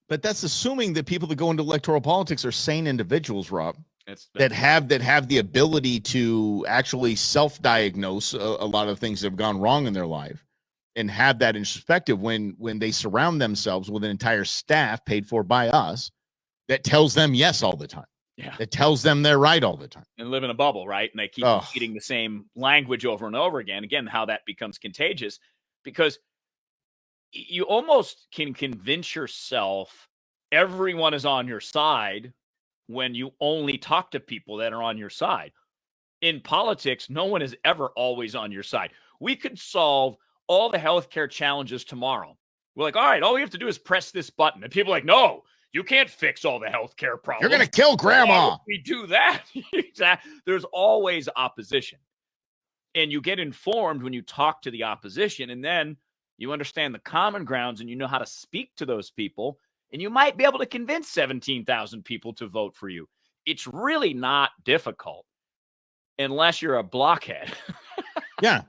But that's assuming that people that go into electoral politics are sane individuals, Rob, that have the ability to actually self-diagnose a lot of things that have gone wrong in their life and have that in perspective when they surround themselves with an entire staff paid for by us that tells them yes all the time. Yeah. That tells them they're right all the time. And live in a bubble, right? And they keep repeating the same language over and over again. Again, how that becomes contagious because you almost can convince yourself everyone is on your side when you only talk to people that are on your side. In politics, no one is ever always on your side. We could solve all the healthcare challenges tomorrow. We're like, all right, all we have to do is press this button. And people are like, no, you can't fix all the healthcare problems. You're going to kill grandma. Why would we do that? There's always opposition. And you get informed when you talk to the opposition, and then you understand the common grounds and you know how to speak to those people, and you might be able to convince 17,000 people to vote for you. It's really not difficult unless you're a blockhead. Yeah.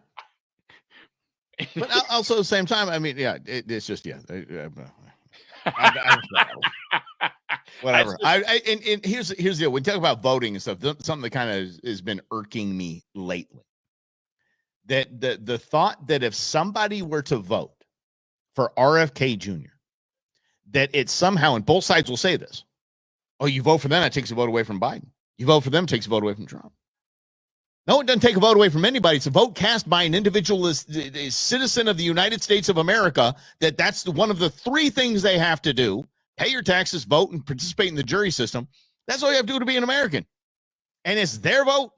But also at the same time, I mean, yeah, it's just, yeah. Whatever. And here's the deal. When you talk about voting and stuff, something that kind of has been irking me lately. That the thought that if somebody were to vote for RFK Jr., that it somehow, and both sides will say this, oh, you vote for them, that takes a vote away from Biden. You vote for them, it takes a vote away from Trump. No, it doesn't take a vote away from anybody. It's a vote cast by an individual as a citizen of the United States of America. That's one of the three things they have to do: pay your taxes, vote, and participate in the jury system. That's all you have to do to be an American. And it's their vote.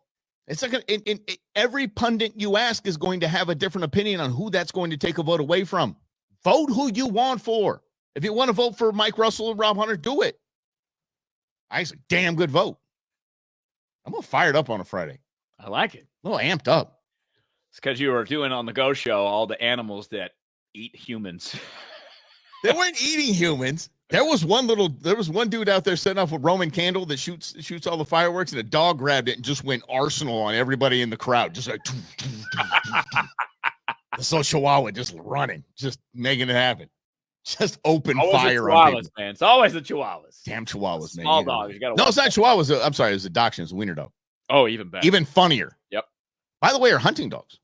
It's like every pundit you ask is going to have a different opinion on who that's going to take a vote away from. Vote who you want for. If you want to vote for Mike Russell and Rob Hunter, do it. I say, damn good vote. I'm a little fired up on a Friday. I like it. A little amped up. It's because you were doing on the Go Show all the animals that eat humans. They weren't eating humans. There was one dude out there setting off a Roman candle that shoots all the fireworks, and a dog grabbed it and just went arsenal on everybody in the crowd. Just like the so Chihuahua just running, just making it happen. Just open fire on people. Man. It's always the Chihuahuas. Damn Chihuahuas, man. Small dogs. No, it's not Chihuahuas. I'm sorry, it was a Dachshund. It's a wiener dog. Oh, even better. Even funnier. Yep. By the way, are hunting dogs.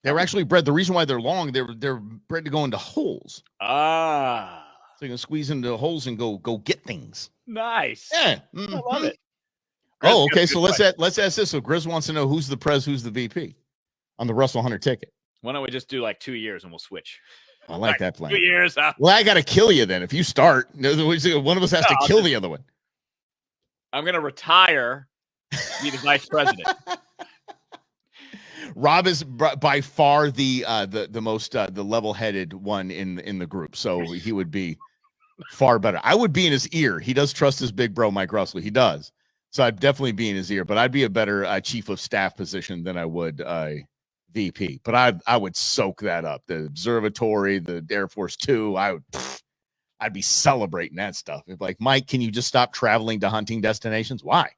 They were actually bred. The reason why they're long, they're bred to go into holes. Ah. So you can squeeze into holes and go get things. Nice. Yeah. Mm-hmm. I love it. Oh, okay. So let's ask this. So Grizz wants to know who's the pres, who's the VP on the Russell Hunter ticket. Why don't we just do like 2 years and we'll switch? I like that plan. 2 years. Huh? Well, I got to kill you then. If you start, one of us has to kill the other one. I'm going to retire, be the vice president. Rob is by far the most the level-headed one in the group, so he would be far better. I would be in his ear. He does trust his big bro, Mike Russell. He does. So I'd definitely be in his ear, but I'd be a better chief of staff position than I would VP. But I would soak that up. The observatory, the Air Force Two. I'd be celebrating that stuff. If like, Mike, can you just stop traveling to hunting destinations? Why?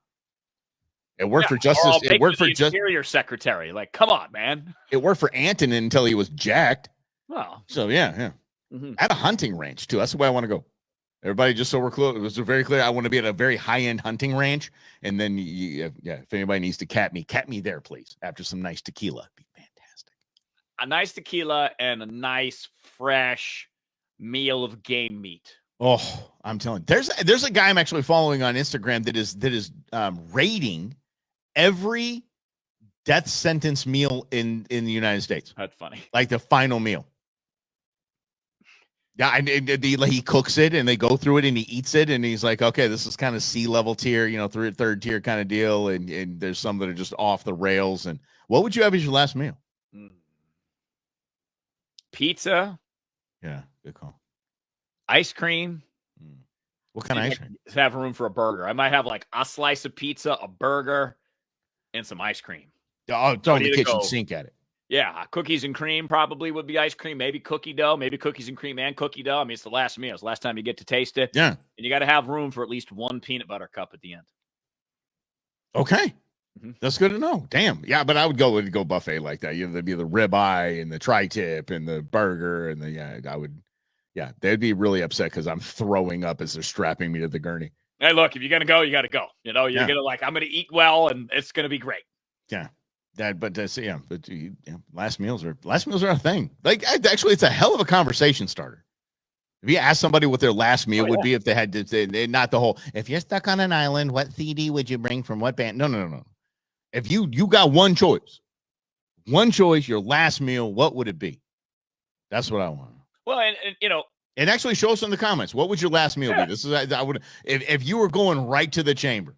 It worked for Justice. It worked for Interior Secretary. Like, come on, man. It worked for Antonin until he was jacked. Well, so yeah. Mm-hmm. At a hunting range too. That's the way I want to go. Everybody, just so we're clear, it was very clear. I want to be at a very high-end hunting ranch, and then if anybody needs to cat me there, please. After some nice tequila, it'd be fantastic. A nice tequila and a nice fresh meal of game meat. Oh, I'm telling you, there's a guy I'm actually following on Instagram that is rating every death sentence meal in the United States. That's funny. Like the final meal. Yeah, and he cooks it, and they go through it, and he eats it, and he's like, okay, this is kind of C-level tier, third tier kind of deal, and there's some that are just off the rails. And what would you have as your last meal? Pizza. Yeah, good call. Ice cream. What kind of ice cream? Have room for a burger. I might have like a slice of pizza, a burger, and some ice cream. Oh, throw the kitchen sink at it. Yeah, cookies and cream probably would be ice cream. Maybe cookie dough. Maybe cookies and cream and cookie dough. I mean, it's the last meal. It's the last time you get to taste it. Yeah. And you got to have room for at least one peanut butter cup at the end. Okay. Mm-hmm. That's good to know. Damn. Yeah, but I would go buffet like that. There'd be the ribeye and the tri-tip and the burger and they'd be really upset because I'm throwing up as they're strapping me to the gurney. Hey, look, if you're going to go, you got to go. You're going to I'm going to eat well and it's going to be great. Yeah. Last meals are a thing. Like, actually, it's a hell of a conversation starter. If you ask somebody what their last meal would be if they had to, not the whole, if you're stuck on an island, what CD would you bring from what band? No. If you got one choice, your last meal, what would it be? That's what I want. Well, and actually show us in the comments, what would your last meal be? This is, I would, if you were going right to the chamber.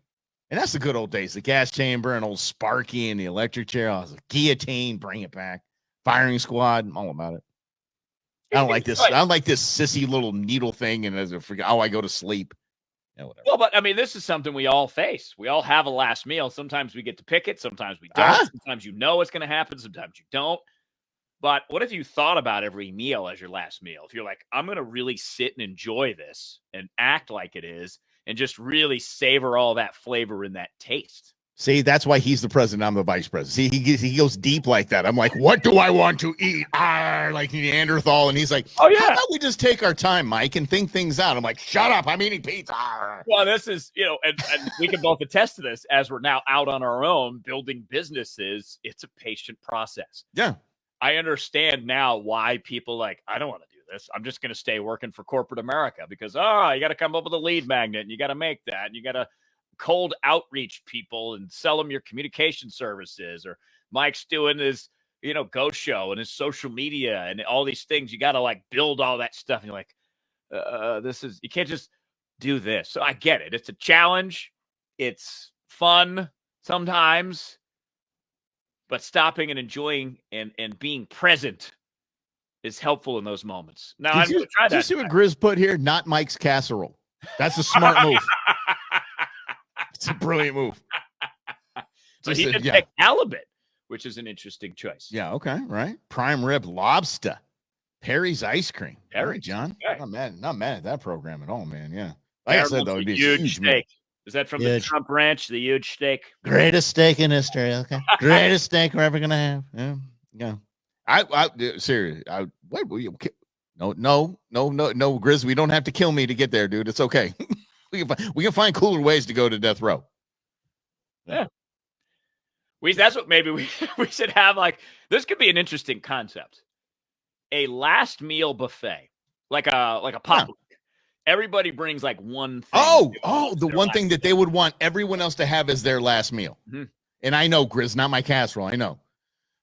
And that's the good old days, the gas chamber and old Sparky and the electric chair. I was like, guillotine, bring it back. Firing squad, I'm all about it. I don't like this. I don't like this sissy little needle thing. And I go to sleep. Yeah, whatever. Well, but I mean, this is something we all face. We all have a last meal. Sometimes we get to pick it. Sometimes we don't. Sometimes it's going to happen. Sometimes you don't. But what if you thought about every meal as your last meal? If you're like, I'm going to really sit and enjoy this and act like it is, and just really savor all that flavor and that taste. See, that's why he's the president. I'm the vice president. See, he goes deep like that. I'm like, what do I want to eat? Like Neanderthal. And he's like, oh, yeah. How about we just take our time, Mike, and think things out? I'm like, shut up. I'm eating pizza. Well, this is, and we can both attest to this as we're now out on our own building businesses. It's a patient process. Yeah. I understand now why people I don't want to do this. I'm just going to stay working for corporate America because, you got to come up with a lead magnet and you got to make that and you got to cold outreach people and sell them your communication services, or Mike's doing his, ghost show and his social media and all these things. You got to like build all that stuff. And you're like, you can't just do this. So I get it. It's a challenge. It's fun sometimes, but stopping and enjoying and being present is helpful in those moments. Now, I'm going to try that. Did you see what Grizz put here? Not Mike's casserole. That's a smart move. It's a brilliant move. But he did pick halibut, which is an interesting choice. Yeah, okay, right. Prime rib lobster. Perry's ice cream. All right, John. Okay. Not mad at that program at all, man. Yeah. Like I said, though, it'd be a huge steak. Meal. Is that from the Trump Ranch, the huge steak? Greatest steak in history, okay? Greatest steak we're ever going to have. Yeah. I seriously, what were you? No, Grizz, we don't have to kill me to get there, dude. It's okay. we can find cooler ways to go to death row. Yeah. That's what maybe we should have. Like, this could be an interesting concept. A last meal buffet, like a potluck. Yeah. Everybody brings like one thing. The one thing that they would want everyone else to have as their last meal. Mm-hmm. And I know, Grizz, not my casserole. I know.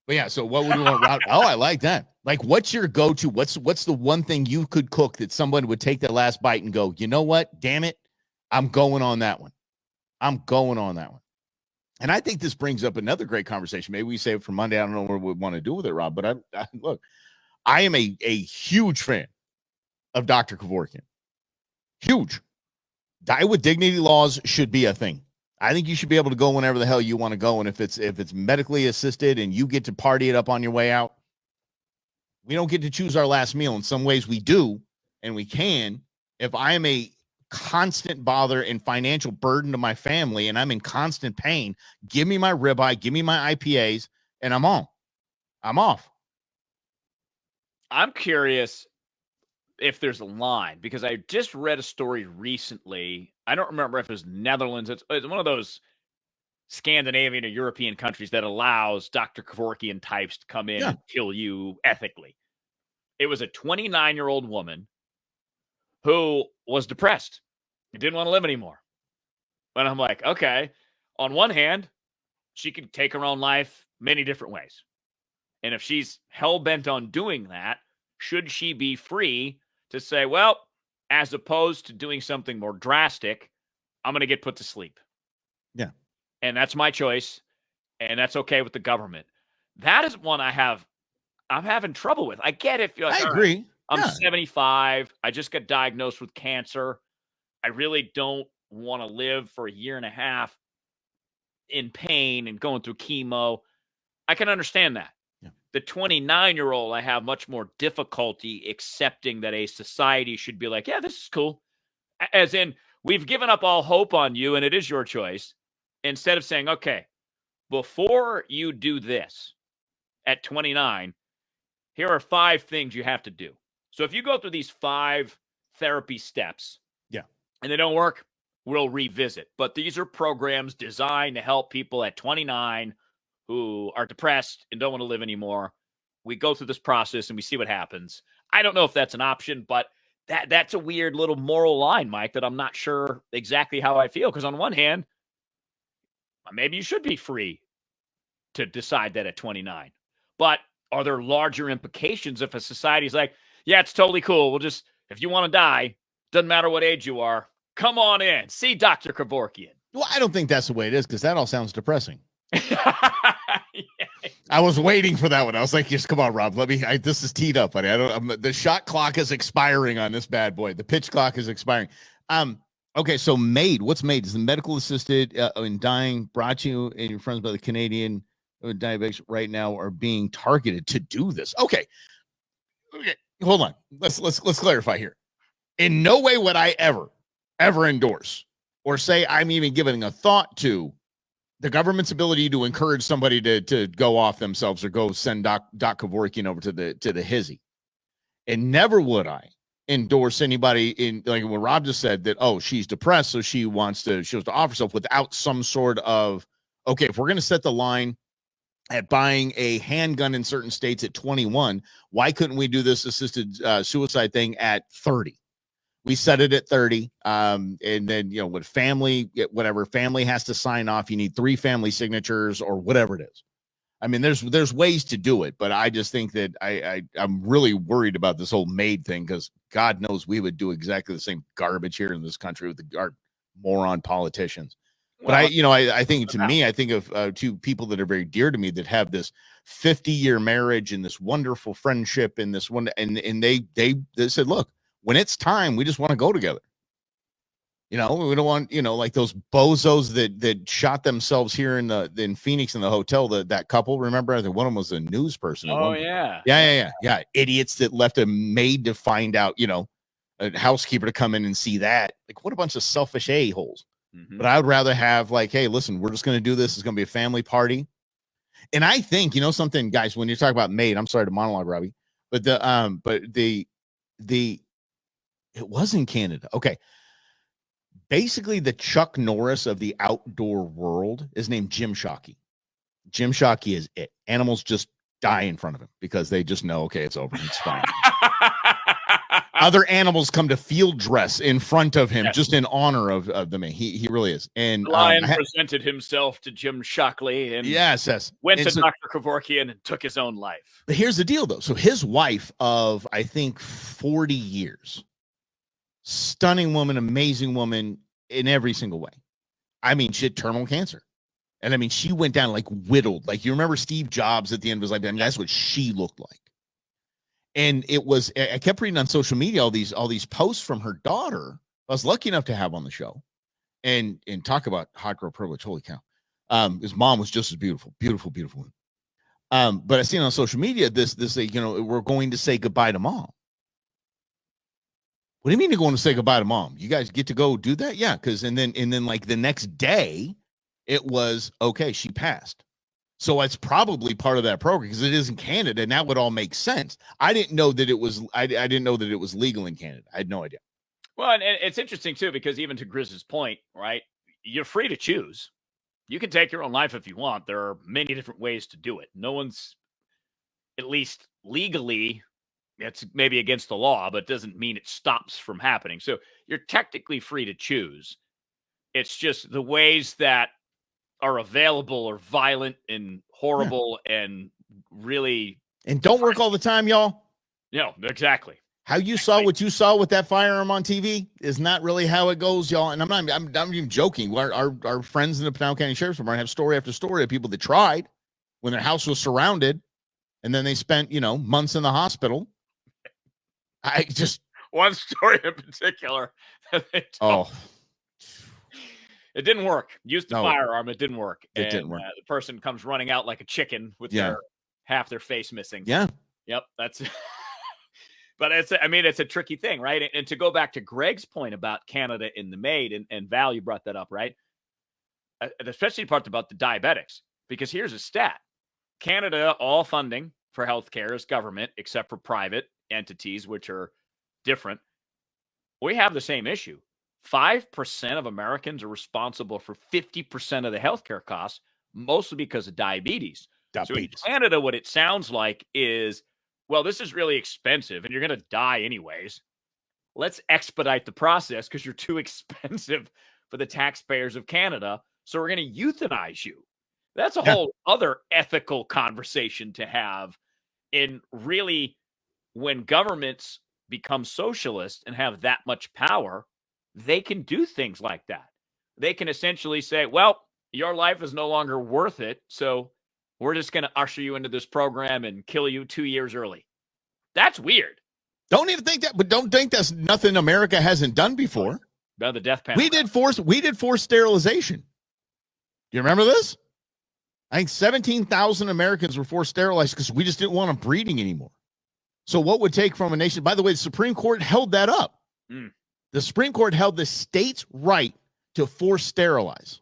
But yeah, so what would we want? I like that. Like, what's your go-to? What's the one thing you could cook that someone would take that last bite and go, you know what? Damn it. I'm going on that one. And I think this brings up another great conversation. Maybe we save it for Monday. I don't know what we want to do with it, Rob. But look, I am a huge fan of Dr. Kevorkian. Huge. Die with dignity laws should be a thing. I think you should be able to go whenever the hell you want to go. And if it's medically assisted and you get to party it up on your way out, we don't get to choose our last meal. In some ways we do, and we can. If I am a constant bother and financial burden to my family and I'm in constant pain, give me my ribeye, give me my IPAs, and I'm off. I'm curious if there's a line, because I just read a story recently. I don't remember if it was Netherlands. It's one of those Scandinavian or European countries that allows Dr. Kevorkian types to come in and kill you ethically. It was a 29-year-old woman who was depressed and didn't want to live anymore. And I'm like, okay, on one hand, she could take her own life many different ways. And if she's hell-bent on doing that, should she be free to say, well, as opposed to doing something more drastic, I'm going to get put to sleep. Yeah. And that's my choice. And that's okay with the government. That is one I'm having trouble with. I get it. I agree. Right, I'm 75. I just got diagnosed with cancer. I really don't want to live for a year and a half in pain and going through chemo. I can understand that. The 29-year-old, I have much more difficulty accepting that a society should be like, yeah, this is cool. As in, we've given up all hope on you and it is your choice. Instead of saying, okay, before you do this at 29, here are 5 things you have to do. So if you go through these 5 therapy steps, and they don't work, we'll revisit. But these are programs designed to help people at 29 who are depressed and don't want to live anymore. We go through this process and we see what happens. I don't know if that's an option, but that's a weird little moral line, Mike, that I'm not sure exactly how I feel. Because on one hand, maybe you should be free to decide that at 29. But are there larger implications if a society's like, yeah, it's totally cool. We'll just, if you want to die, doesn't matter what age you are, come on in. See Dr. Kevorkian. Well, I don't think that's the way it is, because that all sounds depressing. I was waiting for that one. I was like, "Yes, come on, Rob. This is teed up, buddy. The shot clock is expiring on this bad boy. The pitch clock is expiring." Okay, so MAID. What's MAID? Is the medical assisted in dying brought to you and your friends by the Canadian diabetics right now are being targeted to do this? Okay, hold on. Let's clarify here. In no way would I ever endorse or say I'm even giving a thought to the government's ability to encourage somebody to go off themselves or go send Doc Kevorkian over to the hizzy. And never would I endorse anybody in, like what Rob just said, that, oh, she's depressed, so she wants to offer herself, without some sort of, okay, if we're going to set the line at buying a handgun in certain states at 21, why couldn't we do this assisted suicide thing at 30? We set it at 30. And then, with family, whatever family has to sign off, you need 3 family signatures or whatever it is. I mean, there's ways to do it, but I just think that I'm really worried about this whole maid thing, because God knows we would do exactly the same garbage here in this country with our moron politicians. But I think, to me, I think of 2 people that are very dear to me that have this 50-year marriage and this wonderful friendship and this one, and they said, look, when it's time, we just want to go together. We don't want, like those bozos that shot themselves here in Phoenix in the hotel. That couple, remember? I think one of them was a news person. Oh, yeah. Yeah. Idiots that left a maid to find out, a housekeeper to come in and see that. Like, what a bunch of selfish a-holes. Mm-hmm. But I would rather have, like, hey, listen, we're just going to do this. It's going to be a family party. And I think, something, guys, when you talk about maid, I'm sorry to monologue, Robbie, but it was in Canada. Okay. Basically, the Chuck Norris of the outdoor world is named Jim Shockey. Jim Shockey is it. Animals just die in front of him because they just know, okay, it's over. It's fine. Other animals come to field dress in front of him, just in honor of the man. He really is. And the lion presented himself to Jim Shockley and went to Dr. Kevorkian and took his own life. But here's the deal, though. So his wife of, I think, 40 years, stunning woman, amazing woman in every single way. I mean, she had terminal cancer. And I mean, she went down like whittled. Like, you remember Steve Jobs at the end was like, I mean, that's what she looked like. And I kept reading on social media all these posts from her daughter. I was lucky enough to have on the show and talk about hot girl privilege. Holy cow. His mom was just as beautiful. But I seen on social media this, we're going to say goodbye to mom. What do you mean you're going to say goodbye to mom? You guys get to go do that? Yeah, because and then like the next day, it was okay, she passed. So it's probably part of that program because it is in Canada, and that would all make sense. I didn't know that it was. I didn't know that it was legal in Canada. I had no idea. Well, and it's interesting too, because even to Grizz's point, right? You're free to choose. You can take your own life if you want. There are many different ways to do it. No one's, at least legally, it's maybe against the law, but it doesn't mean it stops from happening. So you're technically free to choose. It's just the ways that are available are violent and horrible and really. And don't work all the time, y'all. No, exactly. How you saw what you saw with that firearm on TV is not really how it goes, y'all. And I'm even joking. Our friends in the Pinal County Sheriff's Department have story after story of people that tried when their house was surrounded, and then they spent months in the hospital. I just one story in particular. It didn't work. Used the firearm. It didn't work. It didn't work. The person comes running out like a chicken with half their face missing. Yeah. Yep. That's. But it's a tricky thing, right? And to go back to Greg's point about Canada in the maid, and Val, you brought that up, right? Especially the part about the diabetics, because here's a stat: Canada, all funding for healthcare is government, except for private entities, which are different. We have the same issue. 5% of Americans are responsible for 50% of the healthcare costs, mostly because of diabetes. So in Canada, what it sounds like is, well, this is really expensive and you're going to die anyways. Let's expedite the process because you're too expensive for the taxpayers of Canada. So we're going to euthanize you. That's a whole other ethical conversation to have. And really, when governments become socialist and have that much power, they can do things like that. They can essentially say, well, your life is no longer worth it, so we're just going to usher you into this program and kill you 2 years early. That's weird. Don't even think that, but don't think that's nothing America hasn't done before. About the death penalty. We did forced sterilization. Do you remember this? I think 17,000 Americans were forced sterilized because we just didn't want them breeding anymore. So what would take from a nation? By the way, the Supreme Court held that up. The Supreme Court held the state's right to force sterilize.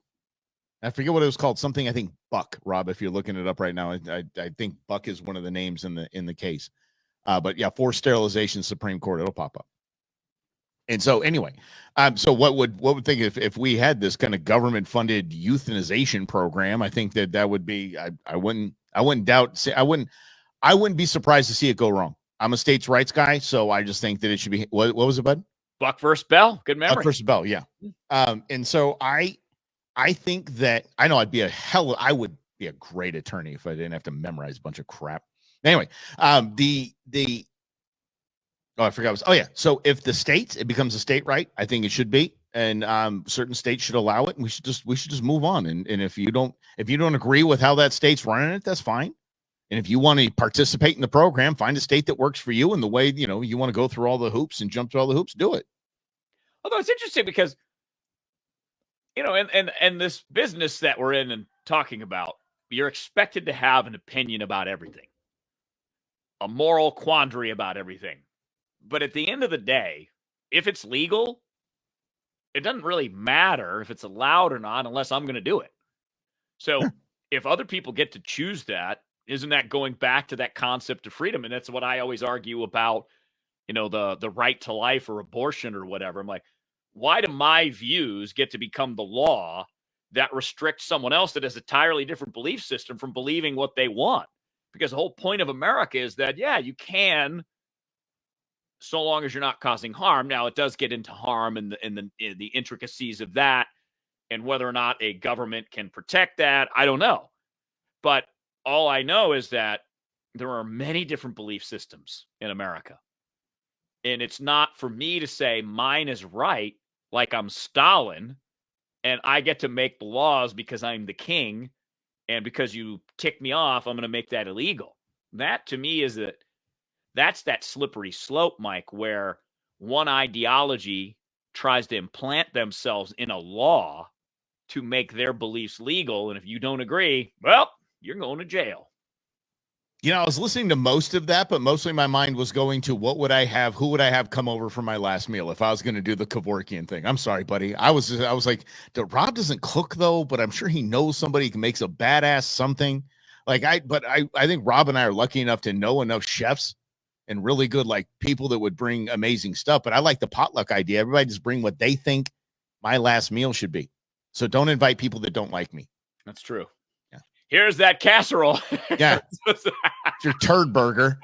I forget what it was called. Something, I think, Buck, Rob, if you're looking it up right now. I think Buck is one of the names in the case. But yeah, forced sterilization, Supreme Court, it'll pop up. And so anyway, so what would think if we had this kind of government funded euthanization program? I think that would be, I wouldn't be surprised to see it go wrong. I'm a states' rights guy, so I just think that it should be, what was it, bud? Buck versus Bell. Good Buck memory. versus Bell, yeah. And so I think that I know I would be a great attorney if I didn't have to memorize a bunch of crap. Anyway, I forgot. So if it becomes a state right, I think it should be, and certain states should allow it, and we should just move on. And if you don't agree with how that state's running it, that's fine. And if you want to participate in the program, find a state that works for you and the way you want to go through all the hoops and jump through all the hoops, do it. Although it's interesting because and this business that we're in and talking about, you're expected to have an opinion about everything, a moral quandary about everything. But at the end of the day, if it's legal, it doesn't really matter if it's allowed or not unless I'm going to do it. So if other people get to choose that, isn't that going back to that concept of freedom? And that's what I always argue about, the right to life or abortion or whatever. I'm like, why do my views get to become the law that restricts someone else that has a entirely different belief system from believing what they want? Because the whole point of America is that, yeah, you can, so long as you're not causing harm. Now, it does get into harm and the intricacies of that, and whether or not a government can protect that, I don't know. But all I know is that there are many different belief systems in America. And it's not for me to say mine is right, like I'm Stalin, and I get to make the laws because I'm the king, and because you tick me off, I'm going to make that illegal. That, to me, that's that slippery slope, Mike, where one ideology tries to implant themselves in a law to make their beliefs legal. And if you don't agree, well, you're going to jail. I was listening to most of that, but mostly my mind was going to who would I have come over for my last meal if I was going to do the Kevorkian thing. I'm sorry, buddy. I was like, Rob doesn't cook though, but I'm sure he knows somebody who makes a badass something. Like I think Rob and I are lucky enough to know enough chefs and really good people that would bring amazing stuff. But I like the potluck idea. Everybody just bring what they think my last meal should be. So don't invite people that don't like me. That's true. Yeah. Here's that casserole. Yeah. It's your turd burger.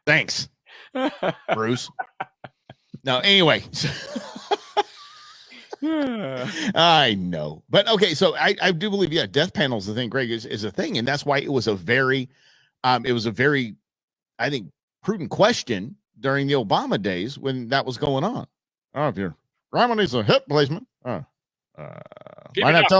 Thanks, Bruce. Now, anyway. I know. But okay, so I do believe, death panel is the thing, Greg, is a thing. And that's why it was a very, I think, prudent question during the Obama days when that was going on. Oh, if your grandma needs a hip placement, might not tell